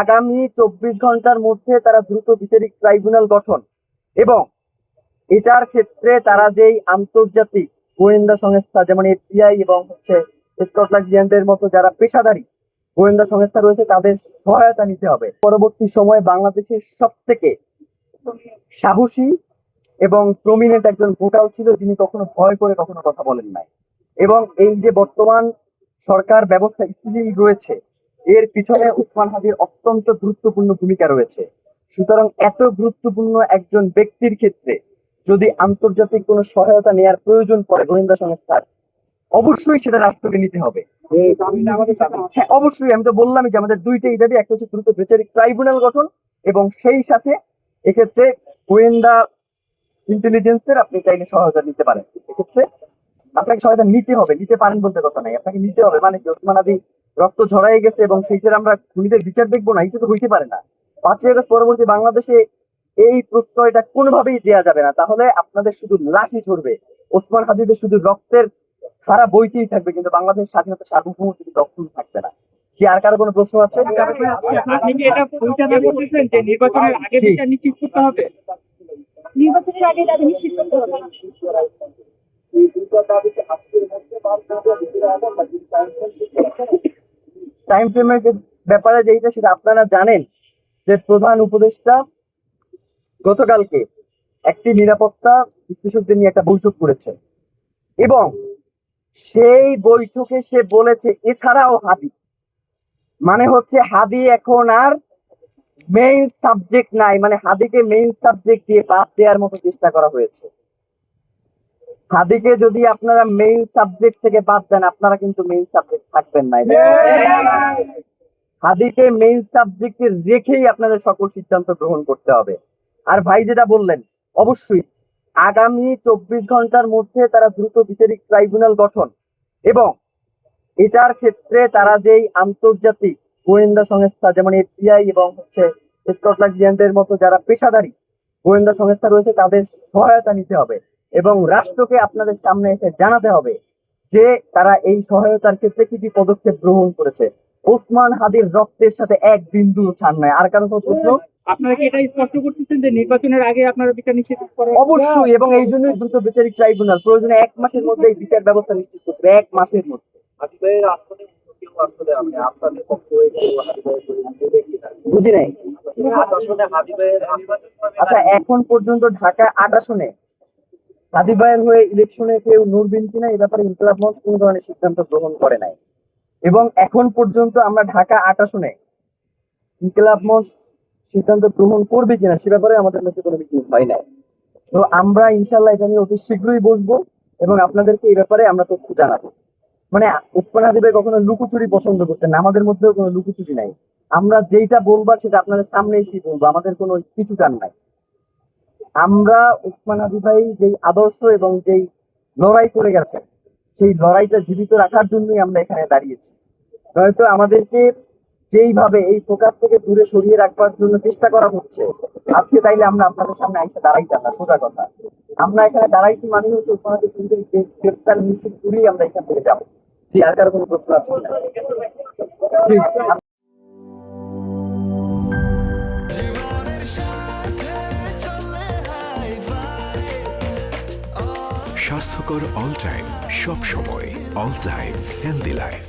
আগামী 24 ঘন্টার মধ্যে তারা দ্রুত বিচারিক ট্রাইব্যুনাল গঠন এবং এটার ক্ষেত্রে তারা যেই আন্তর্জাতিক গোয়েন্দা সংস্থা যেমন এফবিআই এবং স্কটল্যান্ড ইয়ার্ডের মতো যারা পেশাদারী গোয়েন্দা সংস্থা রয়েছে তাদের সহায়তা নিতে হবে। পরবর্তী সময়ে বাংলাদেশের সব থেকে সাহসী এবং প্রমিনেন্ট একজন ভোটার ছিল যিনি কখনো ভয় করে কখনো কথা বলেন নাই। এবং এই যে বর্তমান সরকার ব্যবস্থা স্থিতিশীল রয়েছে এর পিছনে ওসমান হাদির অত্যন্ত গুরুত্বপূর্ণ ভূমিকা রয়েছে। সুতরাং এত গুরুত্বপূর্ণ একজন ব্যক্তির ক্ষেত্রে যদি আন্তর্জাতিক কোনো সহায়তা নেওয়ার প্রয়োজন পড়ে গোয়েন্দা সংস্থার, অবশ্যই সেটা রাষ্ট্রকে নিতে হবে। হ্যাঁ, অবশ্যই। আমি তো বললামই যে আমাদের দুইটাই দাবি, একটা হচ্ছে দ্রুত বিচারিক ট্রাইব্যুনাল গঠন এবং সেই সাথে এক্ষেত্রে গোয়েন্দা ইন্টেলিজেন্সের আপনি চাইলে সহায়তা নিতে পারেন। এক্ষেত্রে আপনাকে সহায়তা নিতে হবে, নিতে পারেন বলতে কথা নাই, আপনাকে নিতে হবে। মানে কি ওসমান হাদি রক্ত ঝরাই গেছে এবং সেইটার আমরা খুনিদের বিচার দেখবো না, এটা তো হইতে পারে না। 5ই আগস্ট পরবর্তী বাংলাদেশে এই প্রশ্রয়টা কোনোভাবেই দেওয়া যাবে না। তাহলে আপনাদের শুধু লাশই ঝরবে, ওসমান হাদিদের শুধু রক্তের ধারা বইতেই থাকবে, কিন্তু বাংলাদেশ স্বাধীনতা সার্বভৌমত্ব কিন্তু অক্ষুণ্ণ থাকবে না। যে আর কারো কোনো প্রশ্ন আছে? আপনি কি এটা দাবি করতেছেন যে নির্বাচনের আগে বিচার নিশ্চিত করতে হবে? নির্বাচনের আগে দাবি নিশ্চিত করতে হবে। টাইম ফ্রেমের ব্যাপারে যেটা সেটা আপনারা জানেন যে প্রধান উপদেষ্টা গতকালকে একটি নিরাপত্তা বিশ্লেষকদের নিয়ে একটা বৈঠক করেছে এবং সেই বৈঠকে সে বলেছে এছাড়াও হাদি, মানে হচ্ছে হাদি এখন আর মেইন সাবজেক্ট নাই, মানে হাদিকে মেইন সাবজেক্ট দিয়ে বাদ দেওয়ার মতো চেষ্টা করা হয়েছে। হাদিকে যদি আপনারা মেইন সাবজেক্ট থেকে বাদ দেন আপনারা কিন্তু মেইন সাবজেক্ট থাকবেন না। হাদিকে মেইন সাবজেক্টে রেখেই আপনাদের সকল সিদ্ধান্ত গ্রহণ করতে হবে। আর ভাই যেটা বললেন, অবশ্যই আগামী 24 ঘন্টার মধ্যে তারা দ্রুত বিচারিক ট্রাইব্যুনাল গঠন এবং এটার ক্ষেত্রে তারা যেই আন্তর্জাতিক গোয়েন্দা সংস্থা যেমন এফবিআই এবং স্কটল্যান্ড ইয়ার্ডের মতো যারা পেশাদারী গোয়েন্দা সংস্থা রয়েছে তাদের সহায়তা নিতে হবে এবং রাষ্ট্রকে আপনাদের সামনে এসে জানাতে হবে যে তারা এই সহায়তার ক্ষেত্রে কি কি পদক্ষেপ গ্রহণ করেছে। ওসমান হাদির রক্তের সাথে এক বিন্দু ছাড় নয়। আর কারণ প্রশ্ন, আপনারা কি এটা স্পষ্ট করতেছেন যে নির্বাচনের আগে আপনারা বিচার নিশ্চিত করবেন? অবশ্যই, এবং এই জন্যই দ্রুত বিচারিক ট্রাইব্যুনাল প্রয়োজনে 1 মাসের মধ্যে এই বিচার ব্যবস্থা নিশ্চিত করতে হবে, 1 মাসের মধ্যে। বুঝি নাই। আচ্ছা, এখন পর্যন্ত ঢাকা 8 আসনে হাদি ভাইয়ের হয়ে ইলেকশনে কেউ লড়বেন কিনা এই ব্যাপারে ইনকিলাব মঞ্চ কোন ধরনের সিদ্ধান্ত গ্রহণ করে নাই এবং এখন পর্যন্ত আমরা ঢাকা 8 আসনে ইনকিলাব মঞ্চ সিদ্ধান্ত গ্রহণ করবে কিনা সে ব্যাপারে আমাদের মধ্যে কোনো মিটিং হয় নাই। তো আমরা ইনশাল্লাহ এটা নিয়ে অতি শীঘ্রই বসবো এবং আপনাদেরকে এই ব্যাপারে আমরা তথ্য জানাবো। মানে ওসমান হাদি ভাই কখনো লুকোচুরি পছন্দ করতেন না, আমাদের মধ্যেও কোনো লুকোচুরি নাই। আমরা যেইটা বলবার সেটা আপনাদের সামনে এসেই বলবো, আমাদের কোনো কিছু টান নাই। আমরা ওসমান হাদি ভাই যেই আদর্শ এবং যেই লড়াই করে গেছে সেই লড়াইটা জীবিত রাখার জন্যই আমরা এখানে দাঁড়িয়েছি। হয়তো আমাদেরকে যেইভাবে এই ফোকাস থেকে দূরে সরিয়ে রাখবার জন্য চেষ্টা করা হচ্ছে আজকে, তাইলে আমরা আপনাদের সামনে এসে দাঁড়াইতাম না। সোজা কথা, আমরা এখানে দাঁড়াইছি মানে হচ্ছে ওসমান হাদি গ্রেফতার নিশ্চিত করেই আমরা এখান থেকে যাবো। জি, আর কারো কোনো প্রশ্ন আছে? জি, স্বাস্থ্যকর অল টাইম, সব সময় অল টাইম হেলদি লাইফ।